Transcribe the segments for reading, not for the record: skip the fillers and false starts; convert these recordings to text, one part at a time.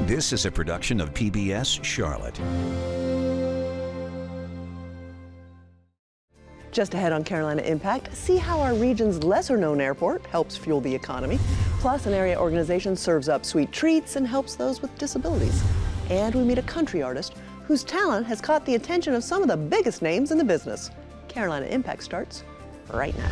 This is a production of PBS Charlotte. Just ahead on Carolina Impact, see how our region's lesser-known airport helps fuel the economy. Plus, an area organization serves up sweet treats and helps those with disabilities. And we meet a country artist whose talent has caught the attention of some of the biggest names in the business. Carolina Impact starts right now.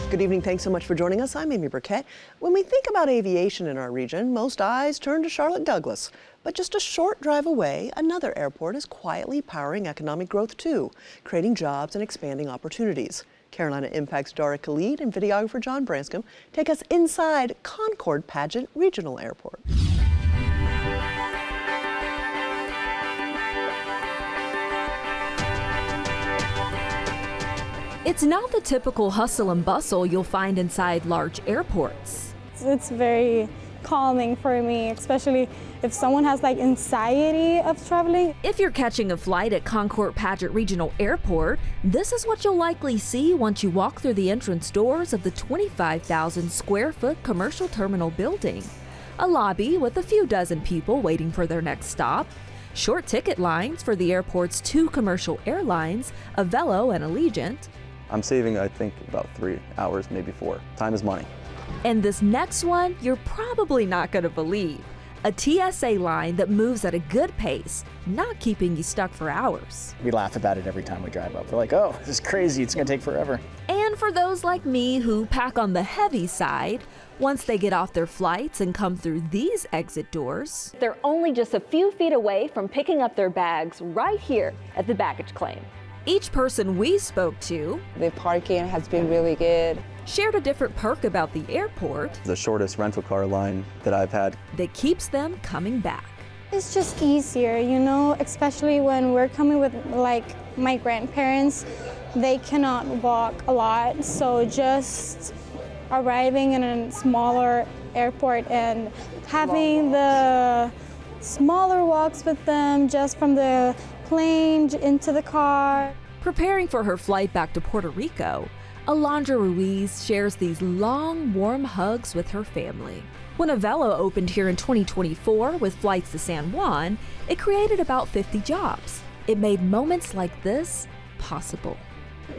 Good evening. Thanks so much for joining us. I'm Amy Burkett. When we think about aviation in our region, most eyes turn to Charlotte Douglas. But just a short drive away, another airport is quietly powering economic growth too, creating jobs and expanding opportunities. Carolina Impact's Dara Khalid and videographer John Branscombe take us inside Concord-Padgett Regional Airport. It's not the typical hustle and bustle you'll find inside large airports. It's very calming for me, especially if someone has like anxiety of traveling. If you're catching a flight at Concord-Padgett Regional Airport, this is what you'll likely see once you walk through the entrance doors of the 25,000 square foot commercial terminal building. A lobby with a few dozen people waiting for their next stop. Short ticket lines for the airport's two commercial airlines, Avelo and Allegiant. I'm saving, I think, about 3 hours, maybe 4. Time is money. And this next one, you're probably not going to believe. A TSA line that moves at a good pace, not keeping you stuck for hours. We laugh about it every time we drive up. We're like, oh, this is crazy, it's gonna take forever. And for those like me who pack on the heavy side, once they get off their flights and come through these exit doors, they're only just a few feet away from picking up their bags right here at the baggage claim. Each person we spoke to, the parking has been really good, shared a different perk about the airport. The shortest rental car line that I've had. That keeps them coming back. It's just easier, you know, especially when we're coming with like my grandparents. They cannot walk a lot, so just arriving in a smaller airport and having the smaller walks with them just from the plane into the car. Preparing for her flight back to Puerto Rico, Alondra Ruiz shares these long, warm hugs with her family. When Avelo opened here in 2024 with flights to San Juan, it created about 50 jobs. It made moments like this possible.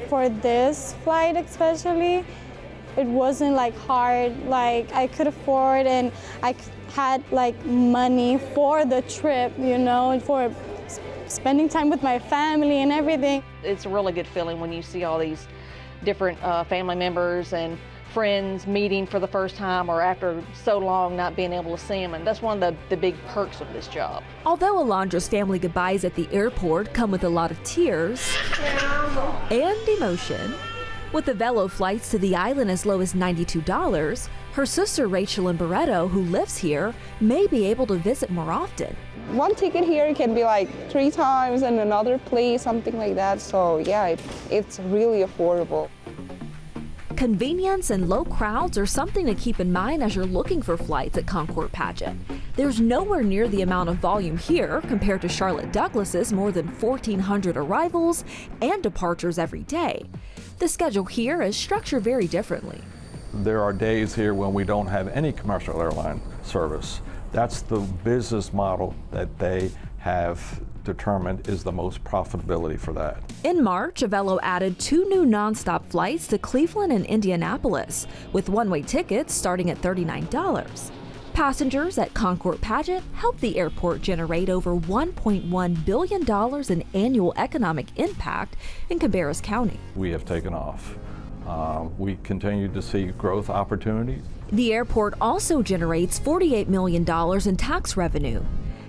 For this flight especially, it wasn't like hard, like I could afford and I had like money for the trip, you know, for spending time with my family and everything. It's a really good feeling when you see all these different family members and friends meeting for the first time or after so long not being able to see them, and that's one of the big perks of this job. Although Alondra's family goodbyes at the airport come with a lot of tears and emotion, with the Avelo flights to the island as low as $92, her sister Rachel in Barreto, who lives here, may be able to visit more often. One ticket here can be like 3 times in another place, something like that. So yeah, it's really affordable. Convenience and low crowds are something to keep in mind as you're looking for flights at Concord-Padgett. There's nowhere near the amount of volume here compared to Charlotte Douglas's more than 1,400 arrivals and departures every day. The schedule here is structured very differently. There are days here when we don't have any commercial airline service. That's the business model that they have determined is the most profitability for that. In March, Avelo added 2 new nonstop flights to Cleveland and Indianapolis, with one-way tickets starting at $39. Passengers at Concord-Padgett helped the airport generate over $1.1 billion in annual economic impact in Cabarrus County. We have taken off. We continue to see growth opportunities. The airport also generates $48 million in tax revenue.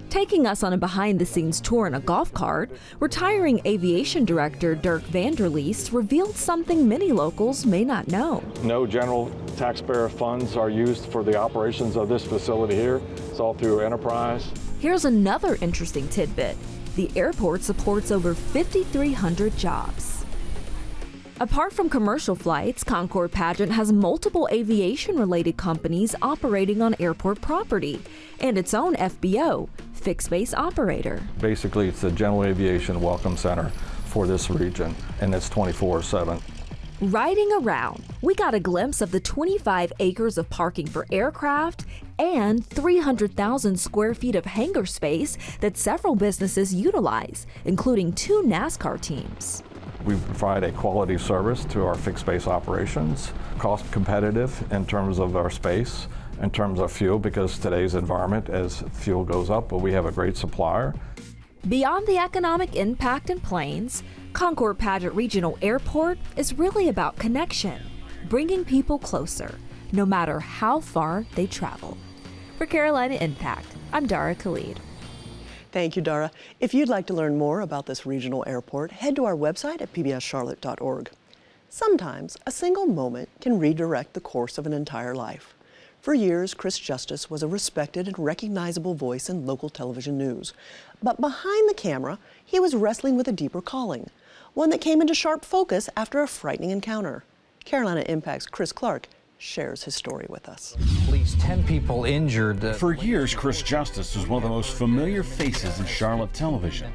Taking us on a behind-the-scenes tour in a golf cart, retiring aviation director Dirk Vanderleest revealed something many locals may not know. No general taxpayer funds are used for the operations of this facility here. It's all through enterprise. Here's another interesting tidbit. The airport supports over 5,300 jobs. Apart from commercial flights, Concord-Padgett has multiple aviation-related companies operating on airport property and its own FBO, fixed base operator. Basically, it's a general aviation welcome center for this region, and it's 24/7. Riding around, we got a glimpse of the 25 acres of parking for aircraft and 300,000 square feet of hangar space that several businesses utilize, including 2 NASCAR teams. We provide a quality service to our fixed base operations, cost competitive in terms of our space, in terms of fuel, because today's environment, as fuel goes up, but we have a great supplier. Beyond the economic impact in planes, Concord-Padgett Regional Airport is really about connection, bringing people closer, no matter how far they travel. For Carolina Impact, I'm Dara Khalid. Thank you, Dara. If you'd like to learn more about this regional airport, head to our website at pbscharlotte.org. Sometimes a single moment can redirect the course of an entire life. For years, Chris Justice was a respected and recognizable voice in local television news. But behind the camera, he was wrestling with a deeper calling, one that came into sharp focus after a frightening encounter. Carolina Impact's Chris Clark shares his story with us. At least 10 people injured. For years, Chris Justice was one of the most familiar faces in Charlotte television.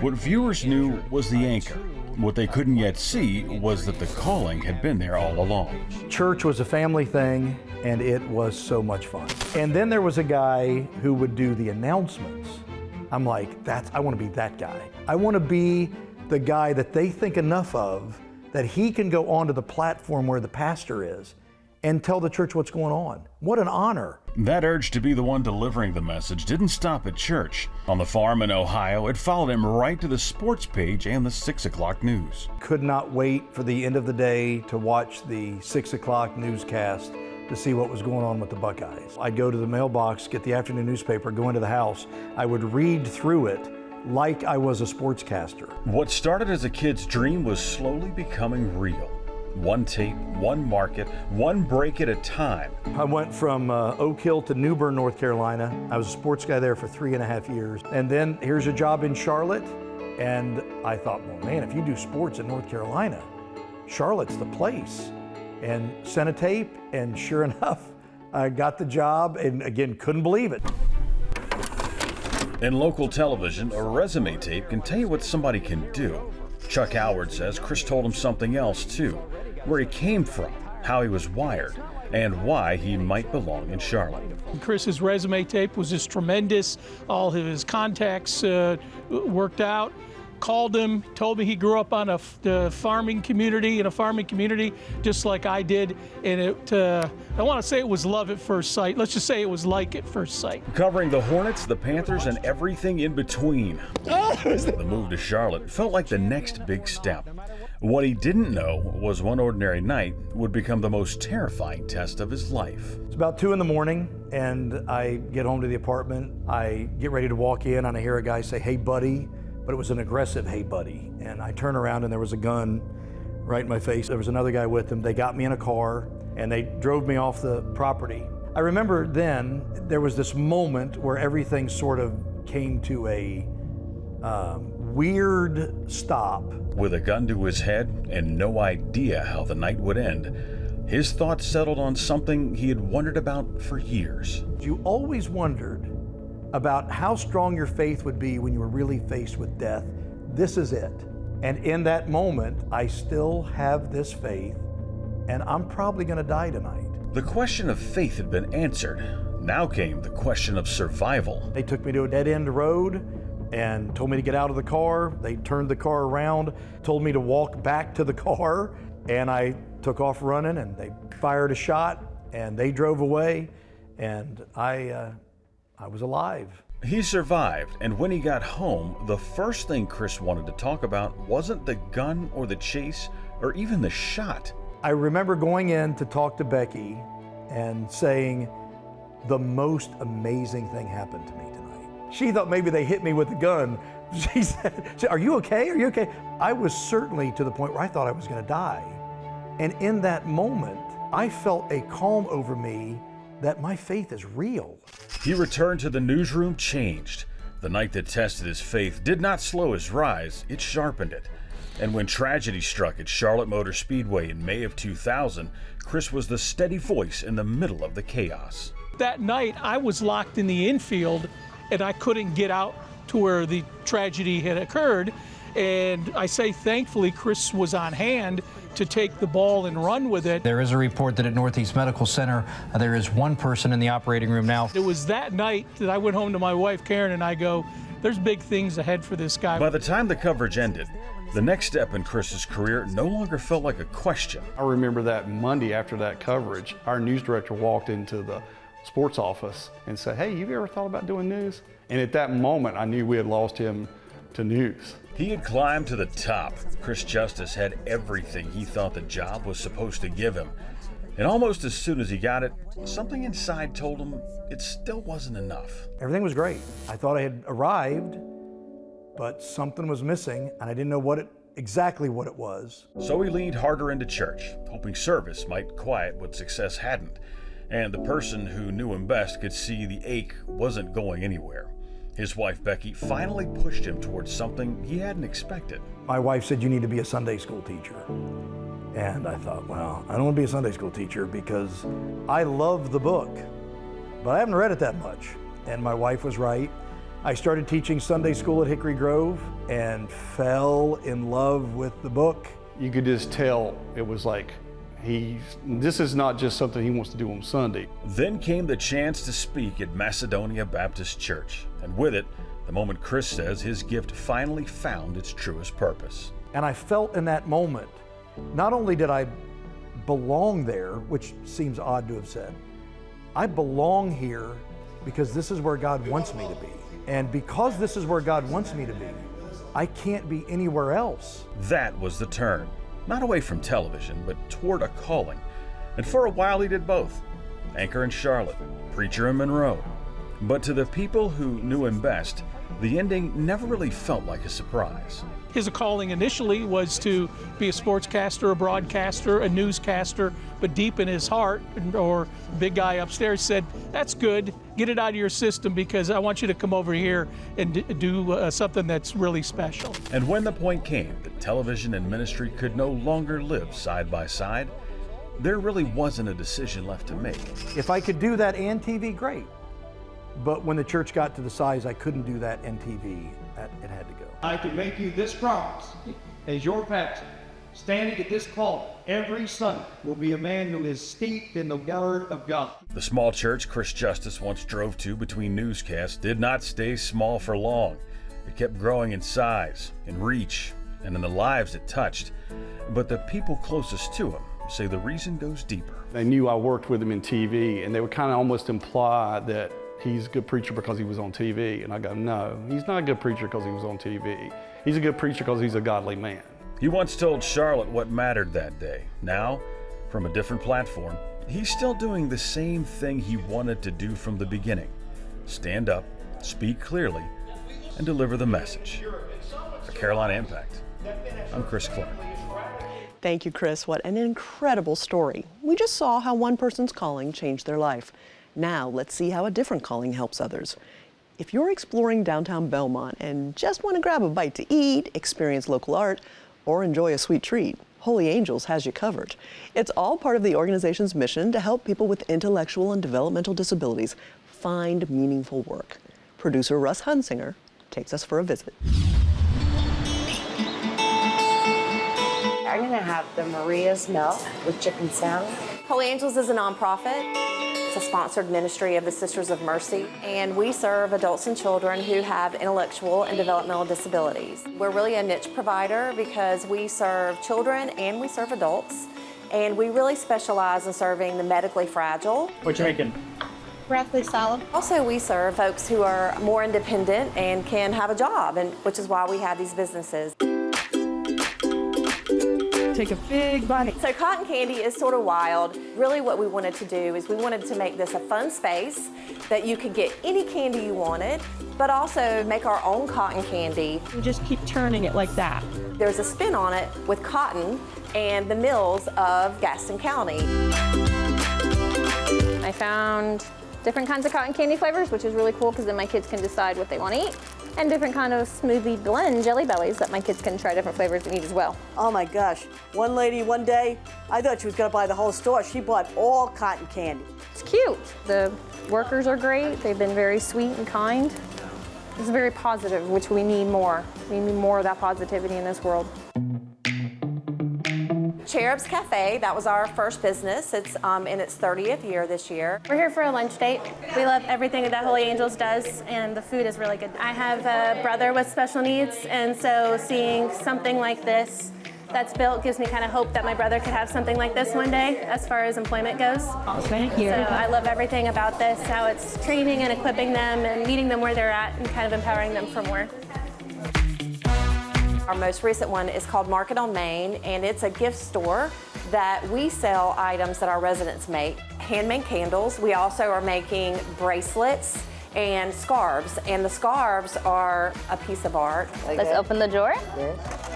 What viewers knew was the anchor. What they couldn't yet see was that the calling had been there all along. Church was a family thing, and it was so much fun. And then there was a guy who would do the announcements. I'm like, I want to be that guy. I want to be the guy that they think enough of that he can go onto the platform where the pastor is and tell the church what's going on. What an honor. That urge to be the one delivering the message didn't stop at church. On the farm in Ohio, it followed him right to the sports page and the 6 o'clock news. Could not wait for the end of the day to watch the 6 o'clock newscast to see what was going on with the Buckeyes. I'd go to the mailbox, get the afternoon newspaper, go into the house. I would read through it like I was a sportscaster. What started as a kid's dream was slowly becoming real. One tape, one market, one break at a time. I went from Oak Hill to New Bern, North Carolina. I was a sports guy there for 3.5 years. And then here's a job in Charlotte. And I thought, well, man, if you do sports in North Carolina, Charlotte's the place. And sent a tape, and sure enough, I got the job, and again, couldn't believe it. In local television, a resume tape can tell you what somebody can do. Chuck Howard says Chris told him something else too, where he came from, how he was wired, and why he might belong in Charlotte. Chris's resume tape was just tremendous. All of his contacts worked out. Called him, told me he grew up on a farming community, just like I did. And I want to say it was love at first sight. Let's just say it was like at first sight. Covering the Hornets, the Panthers, and everything in between. The move to Charlotte felt like the next big step. What he didn't know was one ordinary night would become the most terrifying test of his life. It's about 2 a.m, and I get home to the apartment. I get ready to walk in, and I hear a guy say, "Hey, buddy." But it was an aggressive "hey buddy," and I turn around and there was a gun right in my face. There was another guy with them. They got me in a car and they drove me off the property. I remember then there was this moment where everything sort of came to a weird stop. With a gun to his head and no idea how the night would end, his thoughts settled on something he had wondered about for years. You always wondered about how strong your faith would be when you were really faced with death. This is it. And in that moment, I still have this faith, and I'm probably gonna die tonight. The question of faith had been answered. Now came the question of survival. They took me to a dead-end road and told me to get out of the car. They turned the car around, told me to walk back to the car, and I took off running, and they fired a shot, and they drove away, and I was alive. He survived, and when he got home, the first thing Chris wanted to talk about wasn't the gun or the chase or even the shot. I remember going in to talk to Becky and saying, the most amazing thing happened to me tonight. She thought maybe they hit me with the gun. She said, "Are you okay? Are you okay?" I was certainly to the point where I thought I was gonna die. And in that moment, I felt a calm over me that my faith is real. He returned to the newsroom changed. The night that tested his faith did not slow his rise, it sharpened it. And when tragedy struck at Charlotte Motor Speedway in May of 2000, Chris was the steady voice in the middle of the chaos. That night, I was locked in the infield and I couldn't get out to where the tragedy had occurred. And I say thankfully Chris was on hand to take the ball and run with it. There is a report that at Northeast Medical Center, there is one person in the operating room now. It was that night that I went home to my wife, Karen, and I go, there's big things ahead for this guy. By the time the coverage ended, the next step in Chris's career no longer felt like a question. I remember that Monday after that coverage, our news director walked into the sports office and said, hey, have you ever thought about doing news? And at that moment, I knew we had lost him to news. He had climbed to the top. Chris Justice had everything he thought the job was supposed to give him. And almost as soon as he got it, something inside told him it still wasn't enough. Everything was great. I thought I had arrived, but something was missing, and I didn't know exactly what it was. So he leaned harder into church, hoping service might quiet what success hadn't. And the person who knew him best could see the ache wasn't going anywhere. His wife, Becky, finally pushed him towards something he hadn't expected. My wife said, you need to be a Sunday school teacher. And I thought, well, I don't want to be a Sunday school teacher because I love the book, but I haven't read it that much. And my wife was right. I started teaching Sunday school at Hickory Grove and fell in love with the book. You could just tell it was like, this is not just something he wants to do on Sunday. Then came the chance to speak at Macedonia Baptist Church. And with it, the moment Chris says his gift finally found its truest purpose. And I felt in that moment, not only did I belong there, which seems odd to have said, I belong here because this is where God wants me to be. And because this is where God wants me to be, I can't be anywhere else. That was the turn. Not away from television, but toward a calling. And for a while he did both. Anchor in Charlotte, preacher in Monroe. But to the people who knew him best, the ending never really felt like a surprise. His calling initially was to be a sportscaster, a broadcaster, a newscaster, but deep in his heart, or big guy upstairs said, that's good, get it out of your system because I want you to come over here and do something that's really special. And when the point came that television and ministry could no longer live side by side, there really wasn't a decision left to make. If I could do that and TV, great. But when the church got to the size I couldn't do that and TV, it had to go. I can make you this promise. As your pastor, standing at this pulpit every Sunday will be a man who is steeped in the Word of God. The small church Chris Justice once drove to between newscasts did not stay small for long. It kept growing in size, in reach, and in the lives it touched. But the people closest to him say the reason goes deeper. They knew I worked with him in TV, and they would kind of almost imply that he's a good preacher because he was on TV. And I go, no, he's not a good preacher because he was on TV. He's a good preacher because he's a godly man. He once told Charlotte what mattered that day. Now, from a different platform, he's still doing the same thing he wanted to do from the beginning. Stand up, speak clearly, and deliver the message. For Carolina Impact, I'm Chris Clark. Thank you, Chris. What an incredible story. We just saw how one person's calling changed their life. Now, let's see how a different calling helps others. If you're exploring downtown Belmont and just want to grab a bite to eat, experience local art, or enjoy a sweet treat, Holy Angels has you covered. It's all part of the organization's mission to help people with intellectual and developmental disabilities find meaningful work. Producer Russ Hunsinger takes us for a visit. I'm going to have the Maria's milk with chicken salad. Holy Angels is a nonprofit. It's a sponsored ministry of the Sisters of Mercy, and we serve adults and children who have intellectual and developmental disabilities. We're really a niche provider because we serve children and we serve adults, and we really specialize in serving the medically fragile. What you making? Broccoli salad. Also, we serve folks who are more independent and can have a job, and which is why we have these businesses. Take a big bite. So cotton candy is sort of wild. Really what we wanted to do is we wanted to make this a fun space that you could get any candy you wanted, but also make our own cotton candy. We just keep turning it like that. There's a spin on it with cotton and the mills of Gaston County. I found different kinds of cotton candy flavors, which is really cool because then my kids can decide what they want to eat. And different kind of smoothie blend Jelly Bellies that my kids can try different flavors and eat as well. Oh my gosh. One lady one day, I thought she was gonna buy the whole store. She bought all cotton candy. It's cute. The workers are great. They've been very sweet and kind. is very positive, which we need more. We need more of that positivity in this world. Cherub's Cafe, that was our first business. It's in its 30th year this year. We're here for a lunch date. We love everything that Holy Angels does, and the food is really good. I have a brother with special needs, and so seeing something like this that's built gives me kind of hope that my brother could have something like this one day as far as employment goes. Oh, thank you. So I love everything about this, how it's training and equipping them and meeting them where they're at and kind of empowering them for more. Our most recent one is called Market on Main, and it's a gift store that we sell items that our residents make. Handmade candles. We also are making bracelets and scarves, and the scarves are a piece of art. Let's open the drawer.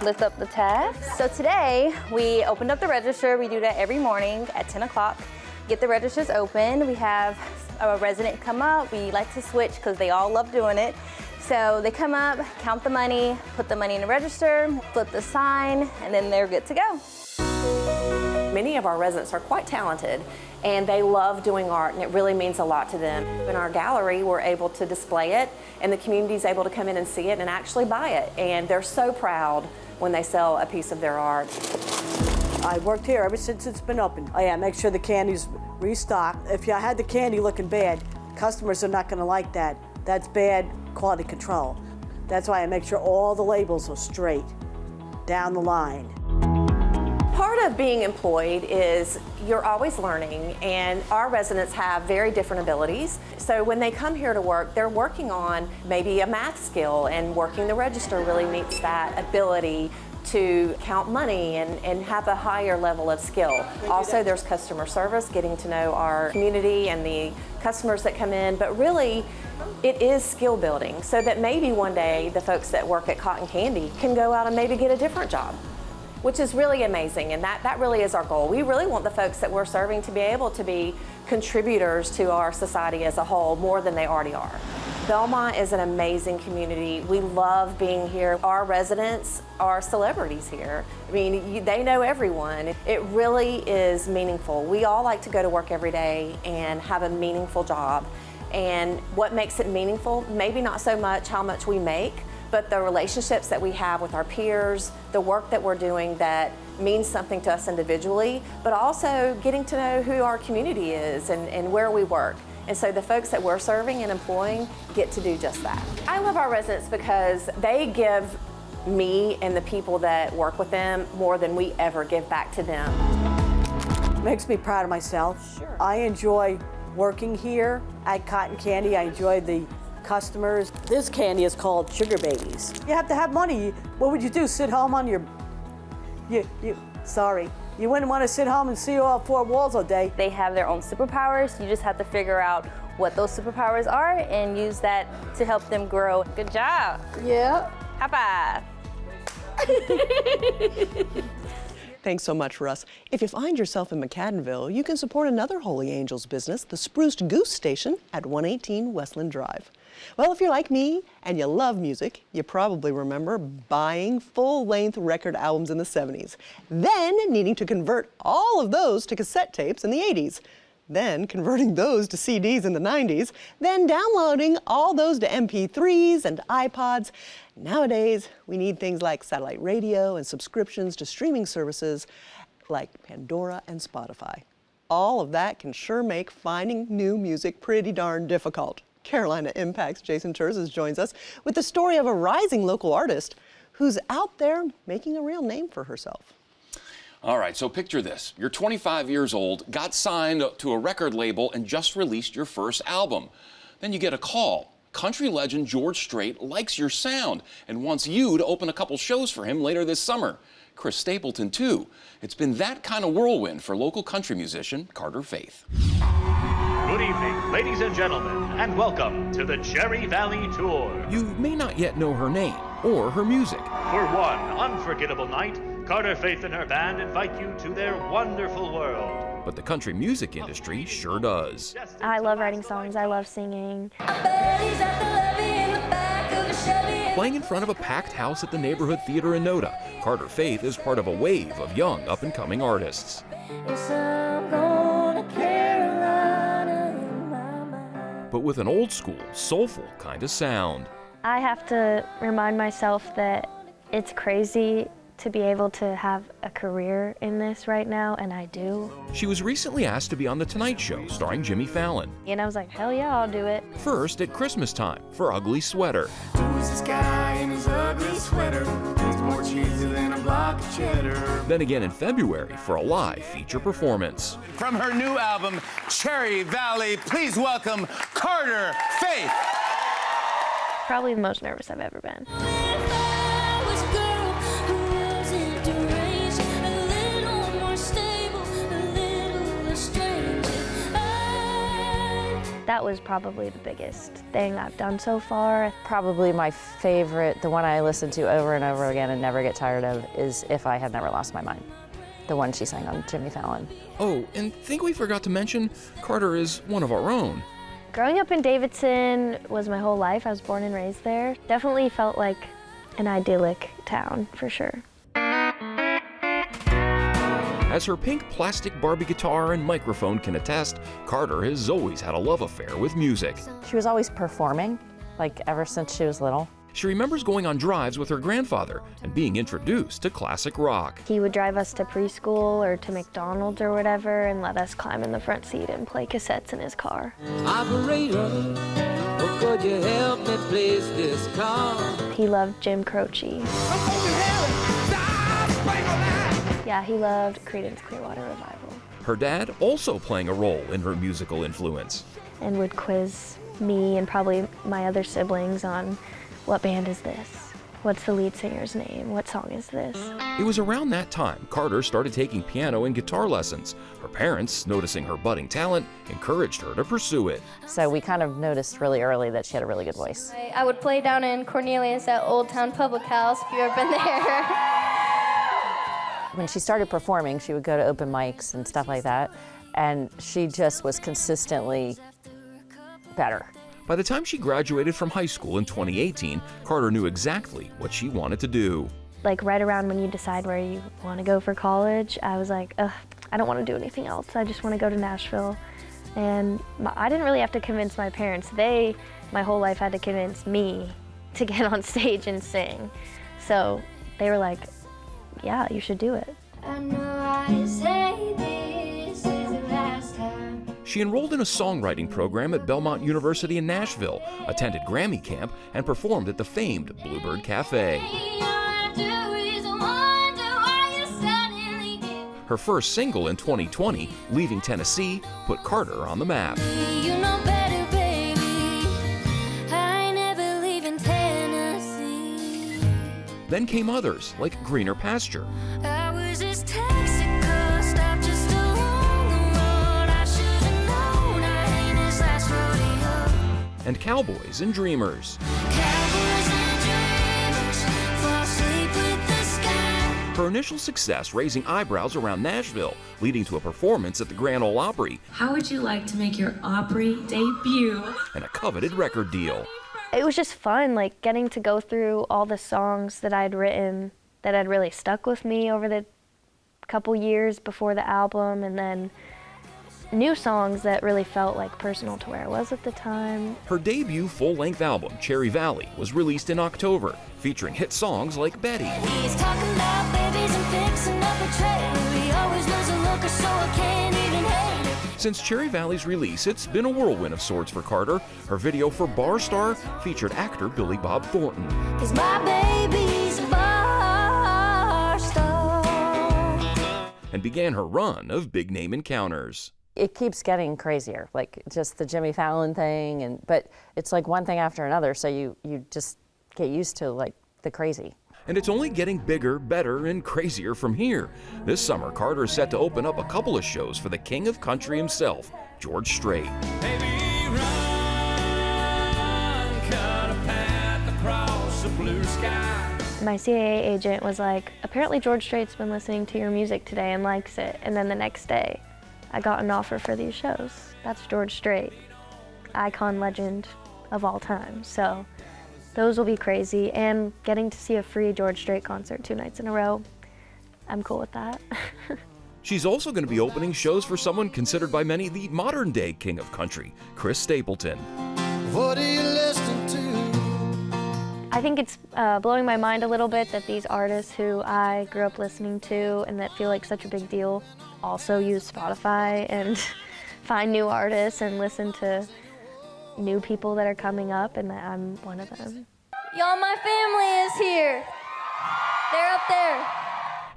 Lift up the tab. So today we opened up the register. We do that every morning at 10 o'clock. Get the registers open. We have a resident come up. We like to switch because they all love doing it. So they come up, count the money, put the money in the register, flip the sign, and then they're good to go. Many of our residents are quite talented, and they love doing art, and it really means a lot to them. In our gallery, we're able to display it, and the community is able to come in and see it and actually buy it. And they're so proud when they sell a piece of their art. I worked here ever since it's been open. I make sure the candy's restocked. If I had the candy looking bad, customers are not gonna like that. That's bad quality control. That's why I make sure all the labels are straight down the line. Part of being employed is you're always learning, and our residents have very different abilities. So when they come here to work, they're working on maybe a math skill, and working the register really meets that ability to count money and have a higher level of skill. Also, there's customer service, getting to know our community and the customers that come in, but really it is skill building, so that maybe one day the folks that work at Cotton Candy can go out and maybe get a different job, which is really amazing, and that really is our goal. We really want the folks that we're serving to be able to be contributors to our society as a whole more than they already are. Belmont is an amazing community. We love being here. Our residents are celebrities here. I mean, they know everyone. It really is meaningful. We all like to go to work every day and have a meaningful job. And what makes it meaningful, maybe not so much how much we make, but the relationships that we have with our peers, the work that we're doing that means something to us individually, but also getting to know who our community is and where we work. And so the folks that we're serving and employing get to do just that. I love our residents because they give me and the people that work with them more than we ever give back to them. Makes me proud of myself. Sure. I enjoy working here at Cotton Candy. I enjoy the customers. This candy is called Sugar Babies. You have to have money. What would you do? Sit home on your, sorry. You wouldn't want to sit home and see all four walls all day. They have their own superpowers. You just have to figure out what those superpowers are and use that to help them grow. Good job. Yeah. High five. Thanks so much, Russ. If you find yourself in McAdenville, you can support another Holy Angels business, the Spruced Goose Station at 118 Westland Drive. Well, if you're like me and you love music, you probably remember buying full-length record albums in the 70s, then needing to convert all of those to cassette tapes in the 80s, then converting those to CDs in the 90s, then downloading all those to MP3s and iPods. Nowadays, we need things like satellite radio and subscriptions to streaming services like Pandora and Spotify. All of that can sure make finding new music pretty darn difficult. Carolina Impact's Jason Terzis joins us with the story of a rising local artist who's out there making a real name for herself. All right, so picture this. You're 25 years old, got signed to a record label, and just released your first album. Then you get a call. Country legend George Strait likes your sound and wants you to open a couple shows for him later this summer. Chris Stapleton, too. It's been that kind of whirlwind for local country musician Carter Faith. Good evening, ladies and gentlemen, and welcome to the Cherry Valley Tour. You may not yet know her name or her music. For one unforgettable night, Carter Faith and her band invite you to their wonderful world. But the country music industry sure does. I love writing songs. I love singing. Playing in front of a packed house at the Neighborhood Theater in Noda, Carter Faith is part of a wave of young up-and-coming artists. But with an old-school, soulful kind of sound. I have to remind myself that it's crazy to be able to have a career in this right now, and I do. She was recently asked to be on The Tonight Show starring Jimmy Fallon. And I was like, hell yeah, I'll do it. First at Christmas time for Ugly Sweater. Who's this guy in his ugly sweater? He's more cheesy than a block of cheddar. Then again in February for a live feature performance. From her new album, Cherry Valley, please welcome Carter Faith. Probably the most nervous I've ever been. That was probably the biggest thing I've done so far. Probably my favorite, the one I listen to over and over again and never get tired of, is If I Had Never Lost My Mind, the one she sang on Jimmy Fallon. Oh, and think we forgot to mention, Carter is one of our own. Growing up in Davidson was my whole life. I was born and raised there. Definitely felt like an idyllic town, for sure. As her pink plastic Barbie guitar and microphone can attest, Carter has always had a love affair with music. She was always performing, like ever since she was little. She remembers going on drives with her grandfather and being introduced to classic rock. He would drive us to preschool or to McDonald's or whatever and let us climb in the front seat and play cassettes in his car. Operator, could you help me place this car? He loved Jim Croce. Yeah, he loved Creedence Clearwater Revival. Her dad also playing a role in her musical influence. And would quiz me and probably my other siblings on what band is this? What's the lead singer's name? What song is this? It was around that time Carter started taking piano and guitar lessons. Her parents, noticing her budding talent, encouraged her to pursue it. So we kind of noticed really early that she had a really good voice. I would play down in Cornelius at Old Town Public House, if you've ever been there. When she started performing, she would go to open mics and stuff like that, and she just was consistently better. By the time she graduated from high school in 2018, Carter knew exactly what she wanted to do. Like right around when you decide where you want to go for college, I was like, ugh, I don't want to do anything else. I just want to go to Nashville. And I didn't really have to convince my parents. They, my whole life, had to convince me to get on stage and sing. So they were like, yeah, you should do it. I know I say this is the last time. She enrolled in a songwriting program at Belmont University in Nashville, attended Grammy Camp, and performed at the famed Bluebird Cafe. Her first single in 2020, Leaving Tennessee, put Carter on the map. You know better, baby. I ain't never leaving Tennessee. Then came others, like Greener Pasture. I was just Texaco, stopped just along the road. I should've known I ain't his last rodeo. And Cowboys and Dreamers. Cowboys and dreamers, fall asleep with the sky. Her initial success raising eyebrows around Nashville, leading to a performance at the Grand Ole Opry. How would you like to make your Opry debut? And a coveted record deal. It was just fun, like getting to go through all the songs that I'd written that had really stuck with me over the couple years before the album, and then new songs that really felt like personal to where I was at the time. Her debut full-length album, Cherry Valley, was released in October, featuring hit songs like Betty. He's talking about babies and fixing up a tray. He always knows a looker, so I can't even hate it. Since Cherry Valley's release, it's been a whirlwind of sorts for Carter. Her video for Bar Star featured actor Billy Bob Thornton. 'Cause my baby's a bar star. And began her run of big-name encounters. It keeps getting crazier, like just the Jimmy Fallon thing, but it's like one thing after another, so you just get used to like the crazy. And it's only getting bigger, better, and crazier from here. This summer, Carter is set to open up a couple of shows for the king of country himself, George Strait. Baby, run, cut a path across the blue sky. My CAA agent was like, apparently George Strait's been listening to your music today and likes it. And then the next day, I got an offer for these shows. That's George Strait, icon legend of all time. So those will be crazy. And getting to see a free George Strait concert 2 nights in a row, I'm cool with that. She's also going to be opening shows for someone considered by many the modern-day king of country, Chris Stapleton. What are you listening to? I think it's blowing my mind a little bit that these artists who I grew up listening to and that feel like such a big deal also use Spotify and find new artists and listen to new people that are coming up, and that I'm one of them. Y'all, my family is here. They're up there.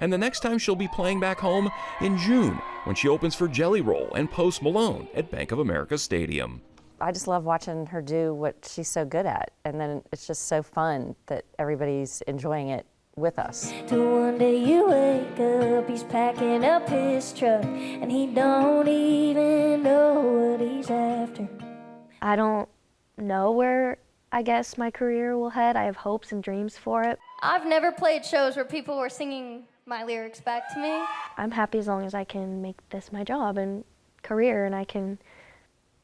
And the next time she'll be playing back home in June when she opens for Jelly Roll and Post Malone at Bank of America Stadium. I just love watching her do what she's so good at, and then it's just so fun that everybody's enjoying it with us. Till one day you wake up, he's packing up his truck, and he don't even know what he's after. I don't know where I guess my career will head. I have hopes and dreams for it. I've never played shows where people were singing my lyrics back to me. I'm happy as long as I can make this my job and career, and I can,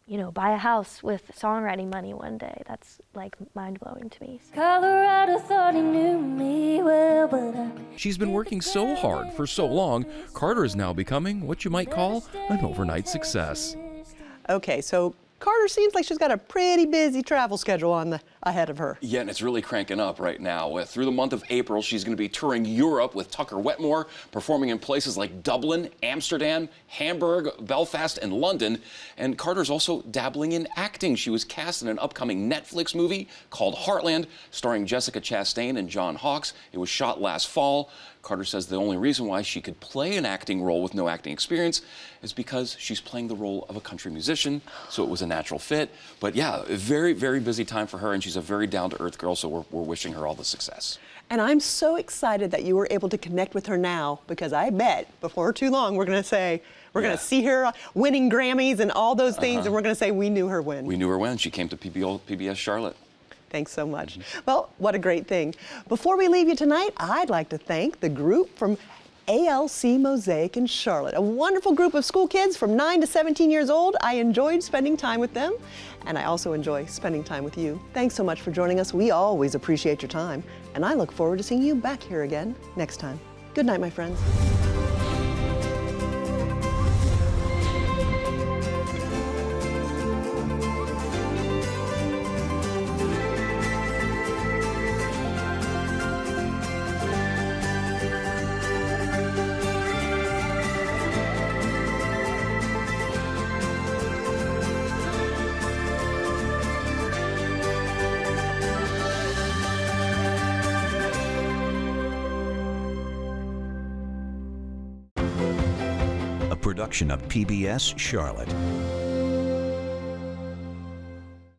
you know, buy a house with songwriting money one day. That's like mind-blowing to me. Colorado thought he knew me well, but She's been working so hard for so long, Carter is now becoming what you might call an overnight success. Okay, so Carter seems like she's got a pretty busy travel schedule ahead of her. Yeah, and it's really cranking up right now. Through the month of April, she's going to be touring Europe with Tucker Wetmore, performing in places like Dublin, Amsterdam, Hamburg, Belfast, and London. And Carter's also dabbling in acting. She was cast in an upcoming Netflix movie called Heartland, starring Jessica Chastain and John Hawkes. It was shot last fall. Carter says the only reason why she could play an acting role with no acting experience is because she's playing the role of a country musician, so it was a natural fit. But yeah, a very, very busy time for her, and she's a very down-to-earth girl, so we're wishing her all the success. And I'm so excited that you were able to connect with her now, because I bet before too long we're going to see her winning Grammys and all those things, and we're going to say we knew her when. We knew her when. She came to PBS Charlotte. Thanks so much. Well, what a great thing. Before we leave you tonight, I'd like to thank the group from ALC Mosaic in Charlotte, a wonderful group of school kids from 9 to 17 years old. I enjoyed spending time with them, and I also enjoy spending time with you. Thanks so much for joining us. We always appreciate your time, and I look forward to seeing you back here again next time. Good night, my friends. Production of PBS Charlotte.